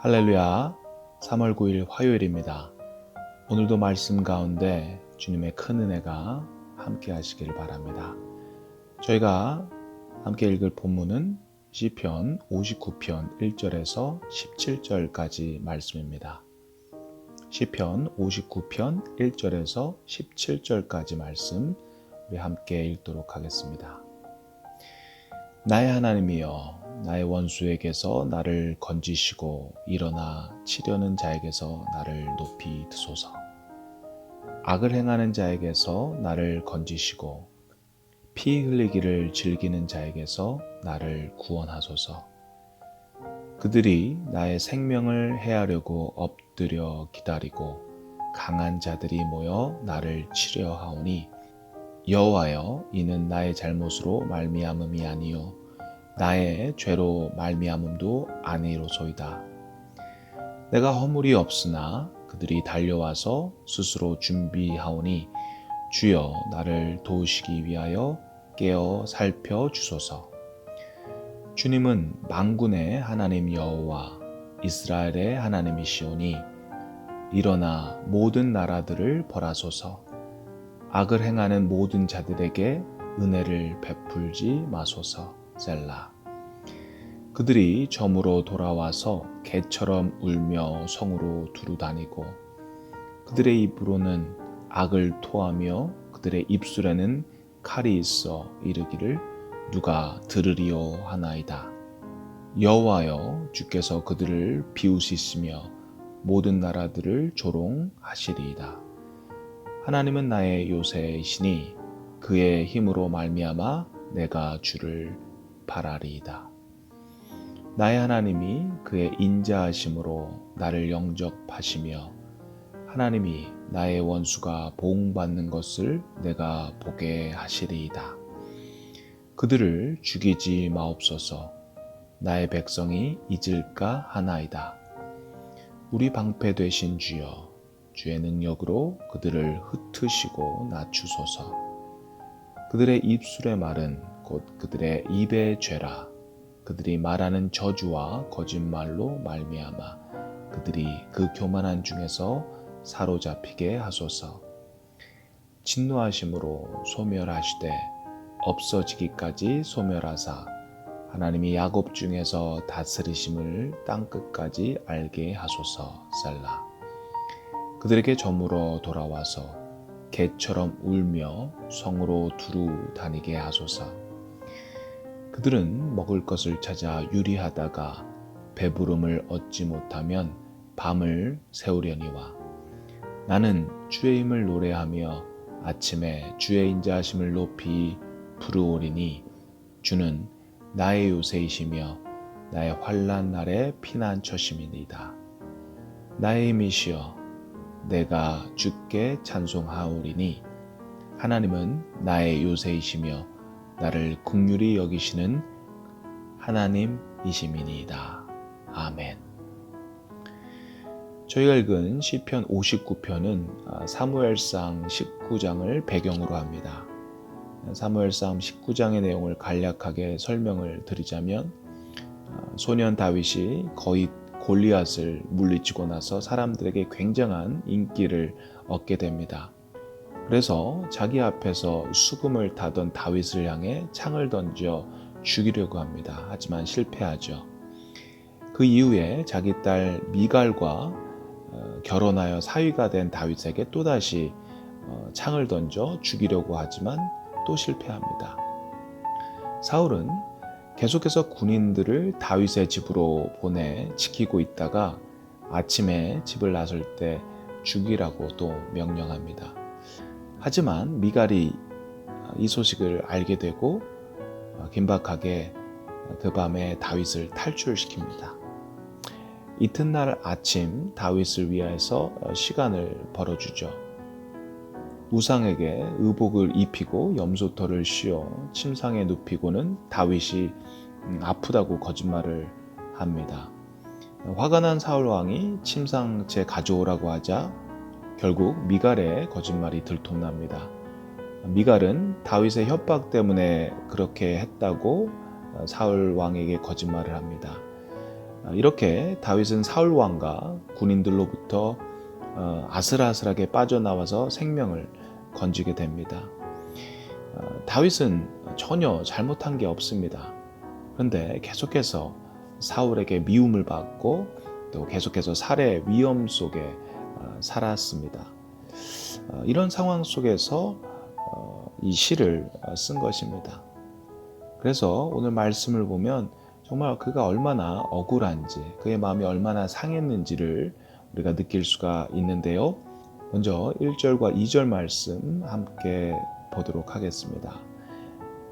할렐루야, 3월 9일 화요일입니다. 오늘도 말씀 가운데 주님의 큰 은혜가 함께 하시길 바랍니다. 저희가 함께 읽을 본문은 시편 59편 1절에서 17절까지 말씀입니다. 시편 59편 1절에서 17절까지 말씀 우리 함께 읽도록 하겠습니다. 나의 하나님이여, 나의 원수에게서 나를 건지시고 일어나 치려는 자에게서 나를 높이 드소서. 악을 행하는 자에게서 나를 건지시고 피 흘리기를 즐기는 자에게서 나를 구원하소서. 그들이 나의 생명을 해하려고 엎드려 기다리고 강한 자들이 모여 나를 치려 하오니 여호와여, 이는 나의 잘못으로 말미암음이 아니요 나의 죄로 말미암음도 아니로소이다. 내가 허물이 없으나 그들이 달려와서 스스로 준비하오니 주여, 나를 도우시기 위하여 깨어 살펴 주소서. 주님은 만군의 하나님 여호와 이스라엘의 하나님이시오니 일어나 모든 나라들을 벌하소서. 악을 행하는 모든 자들에게 은혜를 베풀지 마소서. 셀라. 그들이 점으로 돌아와서 개처럼 울며 성으로 두루 다니고 그들의 입으로는 악을 토하며 그들의 입술에는 칼이 있어 이르기를 누가 들으리요 하나이다. 여호와여, 주께서 그들을 비웃으시며 모든 나라들을 조롱하시리이다. 하나님은 나의 요새이시니 그의 힘으로 말미암아 내가 주를 바라리이다. 나의 하나님이 그의 인자하심으로 나를 영접하시며 하나님이 나의 원수가 보응받는 것을 내가 보게 하시리이다. 그들을 죽이지 마옵소서. 나의 백성이 잊을까 하나이다. 우리 방패 되신 주여, 주의 능력으로 그들을 흩으시고 낮추소서. 그들의 입술의 말은 곧 그들의 입의 죄라. 그들이 말하는 저주와 거짓말로 말미암아 그들이 그 교만한 중에서 사로잡히게 하소서. 진노하심으로 소멸하시되 없어지기까지 소멸하사 하나님이 야곱 중에서 다스리심을 땅끝까지 알게 하소서. 셀라. 그들에게 저물어 돌아와서 개처럼 울며 성으로 두루 다니게 하소서. 그들은 먹을 것을 찾아 유리하다가 배부름을 얻지 못하면 밤을 새우려니와 나는 주의 힘을 노래하며 아침에 주의 인자하심을 높이 부르오리니 주는 나의 요새이시며 나의 환난 날의 피난처심이니이다. 나의 힘이시여, 내가 주께 찬송하오리니 하나님은 나의 요새이시며 나를 긍휼히 여기시는 하나님이심이니이다. 아멘. 저희가 읽은 시편 59편은 사무엘상 19장을 배경으로 합니다. 사무엘상 19장의 내용을 간략하게 설명을 드리자면 소년 다윗이 거의 골리앗을 물리치고 나서 사람들에게 굉장한 인기를 얻게 됩니다. 그래서 자기 앞에서 수금을 타던 다윗을 향해 창을 던져 죽이려고 합니다. 하지만 실패하죠. 그 이후에 자기 딸 미갈과 결혼하여 사위가 된 다윗에게 또다시 창을 던져 죽이려고 하지만 또 실패합니다. 사울은 계속해서 군인들을 다윗의 집으로 보내 지키고 있다가 아침에 집을 나설 때 죽이라고 또 명령합니다. 하지만 미갈이 이 소식을 알게 되고 긴박하게 그 밤에 다윗을 탈출시킵니다. 이튿날 아침 다윗을 위하여서 시간을 벌어주죠. 우상에게 의복을 입히고 염소털을 씌워 침상에 눕히고는 다윗이 아프다고 거짓말을 합니다. 화가 난 사울 왕이 침상째 가져오라고 하자 결국 미갈의 거짓말이 들통납니다. 미갈은 다윗의 협박 때문에 그렇게 했다고 사울 왕에게 거짓말을 합니다. 이렇게 다윗은 사울 왕과 군인들로부터 아슬아슬하게 빠져나와서 생명을 건지게 됩니다. 다윗은 전혀 잘못한 게 없습니다. 그런데 계속해서 사울에게 미움을 받고 또 계속해서 살해 위험 속에 살았습니다. 이런 상황 속에서 이 시를 쓴 것입니다. 그래서 오늘 말씀을 보면 정말 그가 얼마나 억울한지, 그의 마음이 얼마나 상했는지를 우리가 느낄 수가 있는데요. 먼저 1절과 2절 말씀 함께 보도록 하겠습니다.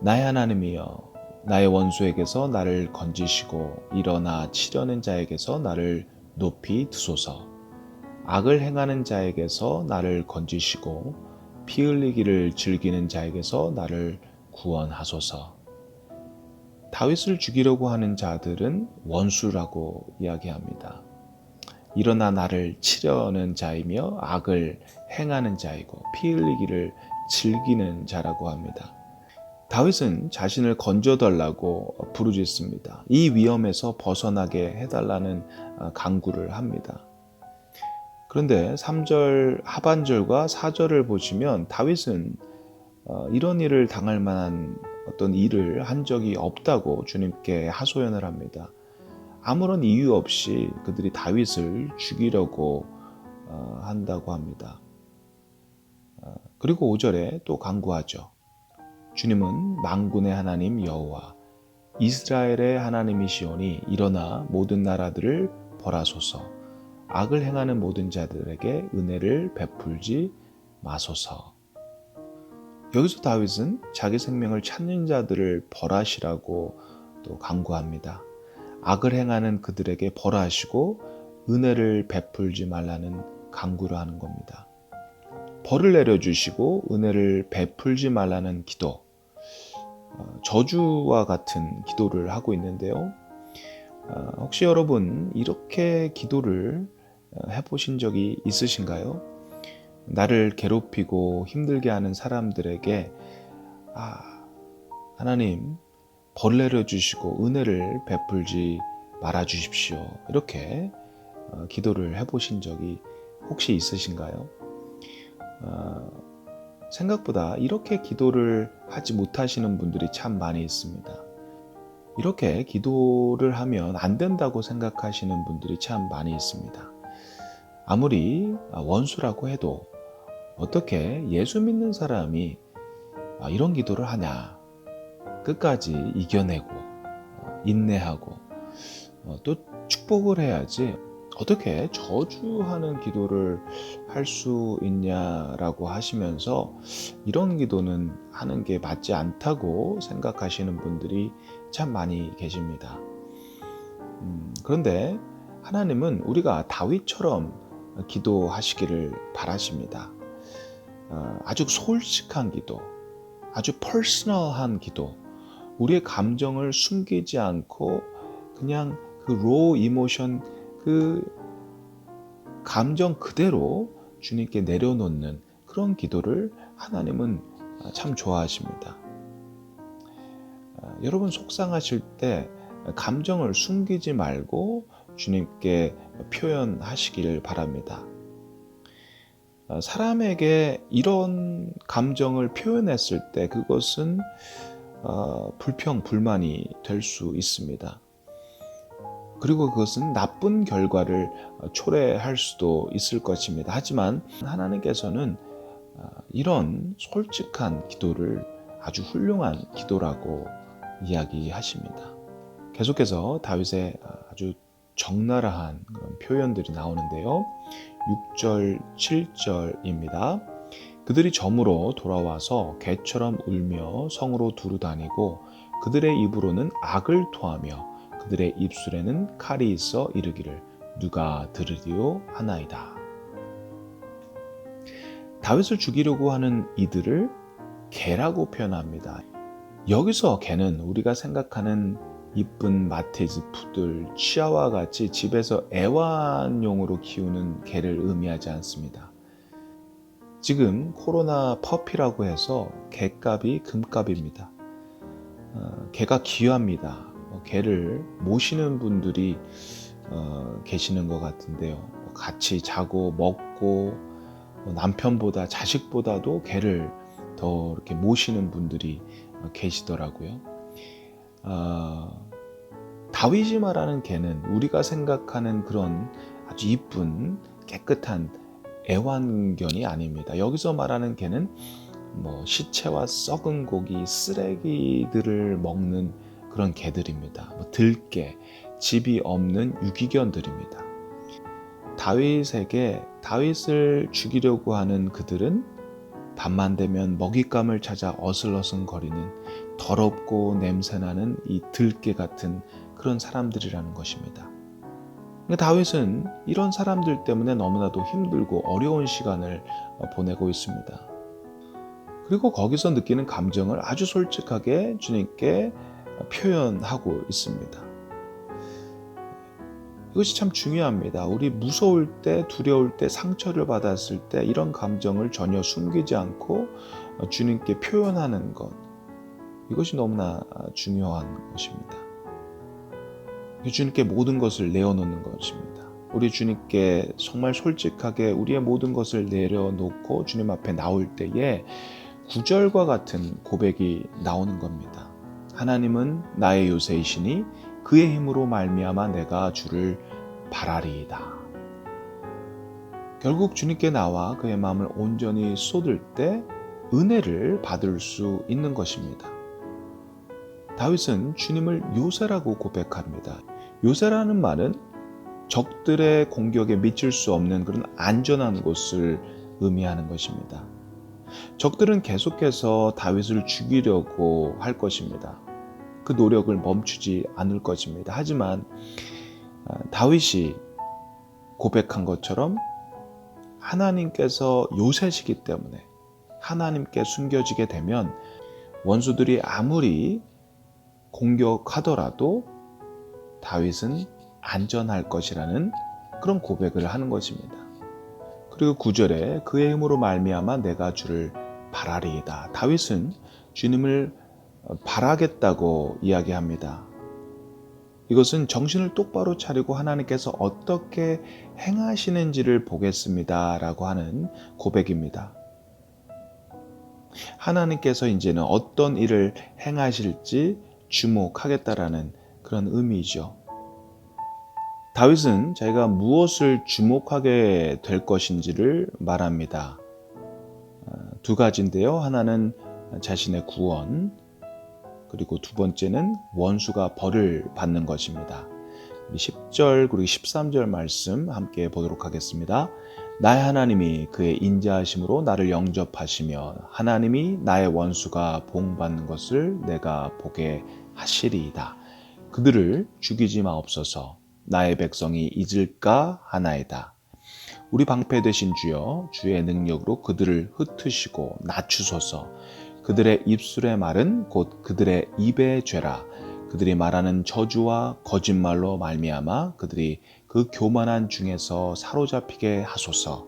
나의 하나님이여, 나의 원수에게서 나를 건지시고 일어나 치려는 자에게서 나를 높이 드소서. 악을 행하는 자에게서 나를 건지시고 피 흘리기를 즐기는 자에게서 나를 구원하소서. 다윗을 죽이려고 하는 자들은 원수라고 이야기합니다. 일어나 나를 치려는 자이며 악을 행하는 자이고 피 흘리기를 즐기는 자라고 합니다. 다윗은 자신을 건져달라고 부르짖습니다. 이 위험에서 벗어나게 해달라는 간구를 합니다. 그런데 3절 하반절과 4절을 보시면 다윗은 이런 일을 당할 만한 어떤 일을 한 적이 없다고 주님께 하소연을 합니다. 아무런 이유 없이 그들이 다윗을 죽이려고 한다고 합니다. 그리고 5절에 또 간구하죠. 주님은 만군의 하나님 여호와 이스라엘의 하나님이시오니 일어나 모든 나라들을 벌하소서. 악을 행하는 모든 자들에게 은혜를 베풀지 마소서. 여기서 다윗은 자기 생명을 찾는 자들을 벌하시라고 또 간구합니다. 악을 행하는 그들에게 벌하시고 은혜를 베풀지 말라는 간구를 하는 겁니다. 벌을 내려주시고 은혜를 베풀지 말라는 기도, 저주와 같은 기도를 하고 있는데요. 혹시 여러분 이렇게 기도를 해보신 적이 있으신가요? 나를 괴롭히고 힘들게 하는 사람들에게 하나님 벌 내려주시고 은혜를 베풀지 말아주십시오. 이렇게 기도를 해보신 적이 혹시 있으신가요? 생각보다 이렇게 기도를 하지 못하시는 분들이 참 많이 있습니다. 이렇게 기도를 하면 안 된다고 생각하시는 분들이 참 많이 있습니다. 아무리 원수라고 해도 어떻게 예수 믿는 사람이 이런 기도를 하냐. 끝까지 이겨내고 인내하고 또 축복을 해야지 어떻게 저주하는 기도를 할 수 있냐라고 하시면서 이런 기도는 하는 게 맞지 않다고 생각하시는 분들이 참 많이 계십니다. 그런데 하나님은 우리가 다윗처럼 기도하시기를 바라십니다. 아주 솔직한 기도, 아주 퍼스널한 기도, 우리의 감정을 숨기지 않고 그냥 그 로우 이모션, 그 감정 그대로 주님께 내려놓는 그런 기도를 하나님은 참 좋아하십니다. 여러분 속상하실 때 감정을 숨기지 말고 주님께 표현하시길 바랍니다. 사람에게 이런 감정을 표현했을 때 그것은 불평, 불만이 될 수 있습니다. 그리고 그것은 나쁜 결과를 초래할 수도 있을 것입니다. 하지만 하나님께서는 이런 솔직한 기도를 아주 훌륭한 기도라고 이야기하십니다. 계속해서 다윗의 아주 적나라한 그런 표현들이 나오는데요. 6절, 7절입니다. 그들이 점으로 돌아와서 개처럼 울며 성으로 두루 다니고 그들의 입으로는 악을 토하며 그들의 입술에는 칼이 있어 이르기를 누가 들으리요 하나이다. 다윗을 죽이려고 하는 이들을 개라고 표현합니다. 여기서 개는 우리가 생각하는 이쁜 마티즈 푸들, 치아와 같이 집에서 애완용으로 키우는 개를 의미하지 않습니다. 지금 코로나 퍼피라고 해서 개값이 금값입니다. 개가 귀합니다. 개를 모시는 분들이 계시는 것 같은데요. 같이 자고 먹고 남편보다 자식보다도 개를 더 이렇게 모시는 분들이 계시더라고요. 다윗이 말하는 개는 우리가 생각하는 그런 아주 이쁜 깨끗한 애완견이 아닙니다. 여기서 말하는 개는 시체와 썩은 고기, 쓰레기들을 먹는 그런 개들입니다. 들개, 집이 없는 유기견들입니다. 다윗을 죽이려고 하는 그들은 밤만 되면 먹잇감을 찾아 어슬어슬거리는 더럽고 냄새나는 이 들개 같은 그런 사람들이라는 것입니다. 다윗은 이런 사람들 때문에 너무나도 힘들고 어려운 시간을 보내고 있습니다. 그리고 거기서 느끼는 감정을 아주 솔직하게 주님께 표현하고 있습니다. 이것이 참 중요합니다. 우리 무서울 때, 두려울 때, 상처를 받았을 때 이런 감정을 전혀 숨기지 않고 주님께 표현하는 것, 이것이 너무나 중요한 것입니다. 주님께 모든 것을 내어놓는 것입니다. 우리 주님께 정말 솔직하게 우리의 모든 것을 내려놓고 주님 앞에 나올 때에 구절과 같은 고백이 나오는 겁니다. 하나님은 나의 요새이시니 그의 힘으로 말미암아 내가 주를 바라리이다. 결국 주님께 나와 그의 마음을 온전히 쏟을 때 은혜를 받을 수 있는 것입니다. 다윗은 주님을 요새라고 고백합니다. 요새라는 말은 적들의 공격에 미칠 수 없는 그런 안전한 곳을 의미하는 것입니다. 적들은 계속해서 다윗을 죽이려고 할 것입니다. 그 노력을 멈추지 않을 것입니다. 하지만 다윗이 고백한 것처럼 하나님께서 요새시기 때문에 하나님께 숨겨지게 되면 원수들이 아무리 공격하더라도 다윗은 안전할 것이라는 그런 고백을 하는 것입니다. 그리고 9절에 그의 힘으로 말미암아 내가 주를 바라리이다. 다윗은 주님을 바라겠다고 이야기합니다. 이것은 정신을 똑바로 차리고 하나님께서 어떻게 행하시는지를 보겠습니다 라고 하는 고백입니다. 하나님께서 이제는 어떤 일을 행하실지 주목하겠다라는 그런 의미이죠. 다윗은 자기가 무엇을 주목하게 될 것인지를 말합니다. 두 가지인데요. 하나는 자신의 구원, 그리고 두 번째는 원수가 벌을 받는 것입니다. 우리 10절 그리고 13절 말씀 함께 보도록 하겠습니다. 나의 하나님이 그의 인자하심으로 나를 영접하시며 하나님이 나의 원수가 보응받는 것을 내가 보게 하시리이다. 그들을 죽이지 마옵소서. 나의 백성이 잊을까 하나이다. 우리 방패 되신 주여, 주의 능력으로 그들을 흩으시고 낮추소서. 그들의 입술의 말은 곧 그들의 입의 죄라. 그들이 말하는 저주와 거짓말로 말미암아 그들이 그 교만한 중에서 사로잡히게 하소서.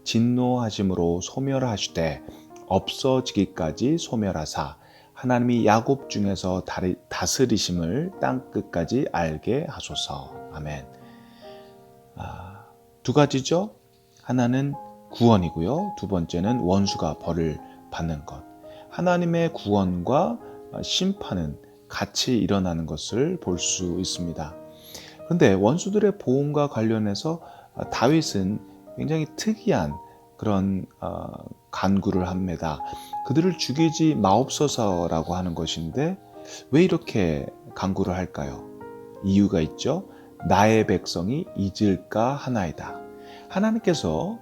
진노하심으로 소멸하시되 없어지기까지 소멸하사 하나님이 야곱 중에서 다스리심을 땅끝까지 알게 하소서. 아멘. 두 가지죠. 하나는 구원이고요. 두 번째는 원수가 벌을 받는 것. 하나님의 구원과 심판은 같이 일어나는 것을 볼 수 있습니다. 그런데 원수들의 보응과 관련해서 다윗은 굉장히 특이한 그런 간구를 합니다. 그들을 죽이지 마옵소서라고 하는 것인데 왜 이렇게 간구를 할까요? 이유가 있죠. 나의 백성이 잊을까 하나이다. 하나님께서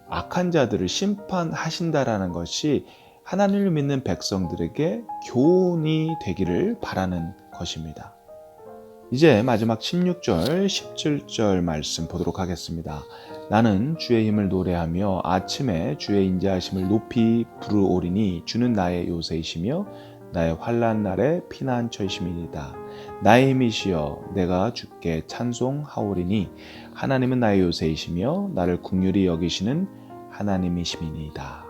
악한 자들을 심판하신다라는 것이 하나님을 믿는 백성들에게 교훈이 되기를 바라는 것입니다. 이제 마지막 16절, 17절 말씀 보도록 하겠습니다. 나는 주의 힘을 노래하며 아침에 주의 인자하심을 높이 부르오리니 주는 나의 요새이시며 나의 환난 날의 피난처이심이니이다. 나의 힘이시여 내가 주께 찬송하오리니 하나님은 나의 요새이시며 나를 긍휼히 여기시는 하나님이심이니이다.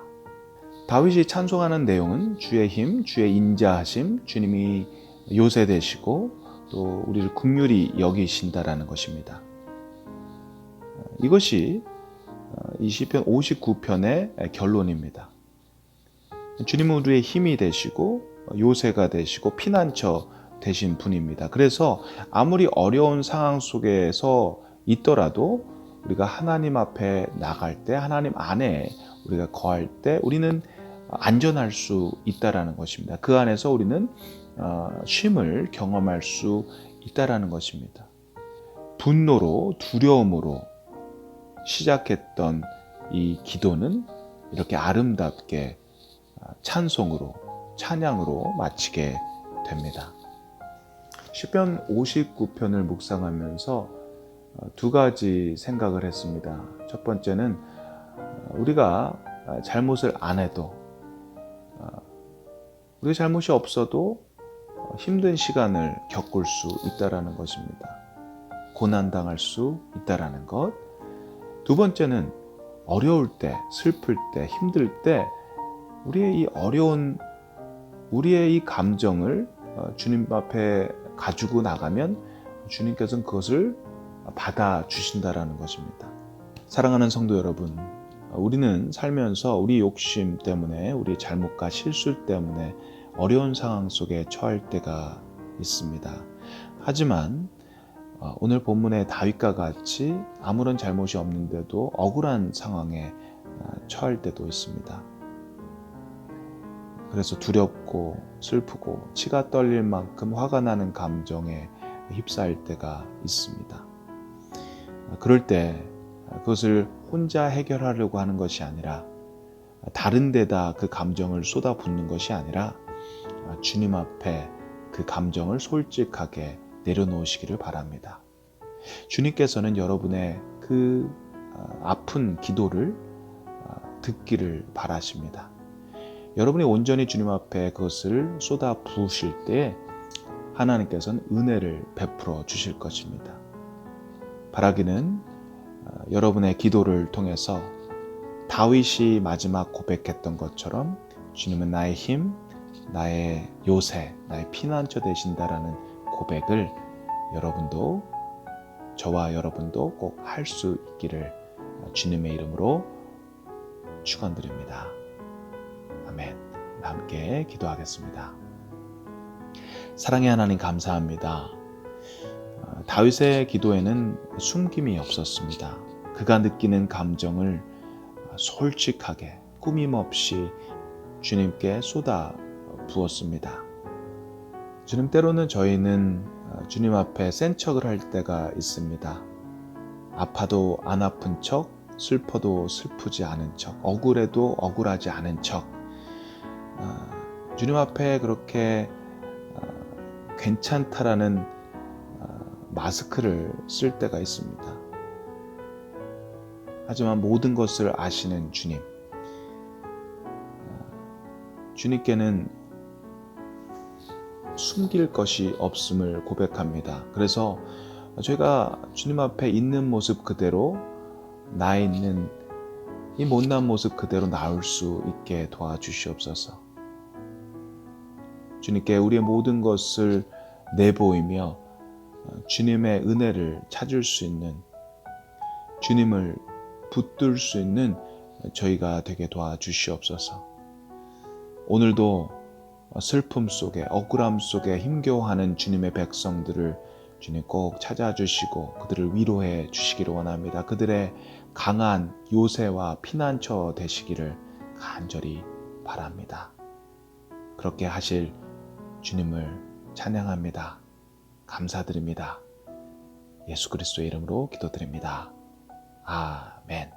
다윗이 찬송하는 내용은 주의 힘, 주의 인자하심, 주님이 요새 되시고 또 우리를 긍휼히 여기신다라는 것입니다. 이것이 이 시편 59편의 결론입니다. 주님은 우리의 힘이 되시고 요새가 되시고 피난처 되신 분입니다. 그래서 아무리 어려운 상황 속에서 있더라도 우리가 하나님 앞에 나갈 때, 하나님 안에 우리가 거할 때 우리는 안전할 수 있다라는 것입니다. 그 안에서 우리는 쉼을 경험할 수 있다라는 것입니다. 분노로, 두려움으로 시작했던 이 기도는 이렇게 아름답게 찬송으로, 찬양으로 마치게 됩니다. 시편 59편을 묵상하면서 두 가지 생각을 했습니다. 첫 번째는 우리가 잘못을 안 해도, 우리가 잘못이 없어도 힘든 시간을 겪을 수 있다라는 것입니다. 고난당할 수 있다라는 것. 두 번째는 어려울 때, 슬플 때, 힘들 때 우리의 이 어려운, 우리의 이 감정을 주님 앞에 가지고 나가면 주님께서는 그것을 받아주신다라는 것입니다. 사랑하는 성도 여러분, 우리는 살면서 우리 욕심 때문에, 우리 잘못과 실수 때문에 어려운 상황 속에 처할 때가 있습니다. 하지만 오늘 본문의 다윗과 같이 아무런 잘못이 없는데도 억울한 상황에 처할 때도 있습니다. 그래서 두렵고 슬프고 치가 떨릴 만큼 화가 나는 감정에 휩싸일 때가 있습니다. 그럴 때 그것을 혼자 해결하려고 하는 것이 아니라, 다른 데다 그 감정을 쏟아붓는 것이 아니라 주님 앞에 그 감정을 솔직하게 내려놓으시기를 바랍니다. 주님께서는 여러분의 그 아픈 기도를 듣기를 바라십니다. 여러분이 온전히 주님 앞에 그것을 쏟아 부으실 때 하나님께서는 은혜를 베풀어 주실 것입니다. 바라기는 여러분의 기도를 통해서 다윗이 마지막 고백했던 것처럼 주님은 나의 힘, 나의 요새, 나의 피난처 되신다라는 고백을 여러분도, 저와 여러분도 꼭 할 수 있기를 주님의 이름으로 축원드립니다. 아멘. 함께 기도하겠습니다. 사랑의 하나님, 감사합니다. 다윗의 기도에는 숨김이 없었습니다. 그가 느끼는 감정을 솔직하게 꾸밈없이 주님께 쏟아 부었습니다. 주님, 때로는 저희는 주님 앞에 센 척을 할 때가 있습니다. 아파도 안 아픈 척, 슬퍼도 슬프지 않은 척, 억울해도 억울하지 않은 척, 주님 앞에 그렇게 괜찮다라는 마스크를 쓸 때가 있습니다. 하지만 모든 것을 아시는 주님, 주님께는 숨길 것이 없음을 고백합니다. 그래서 저희가 주님 앞에 있는 모습 그대로, 나 있는 이 못난 모습 그대로 나올 수 있게 도와주시옵소서. 주님께 우리의 모든 것을 내보이며 주님의 은혜를 찾을 수 있는, 주님을 붙들 수 있는 저희가 되게 도와주시옵소서. 오늘도 슬픔 속에, 억울함 속에 힘겨워하는 주님의 백성들을 주님 꼭 찾아주시고 그들을 위로해 주시기를 원합니다. 그들의 강한 요새와 피난처 되시기를 간절히 바랍니다. 그렇게 하실 주님을 찬양합니다. 감사드립니다. 예수 그리스도의 이름으로 기도드립니다. 아멘.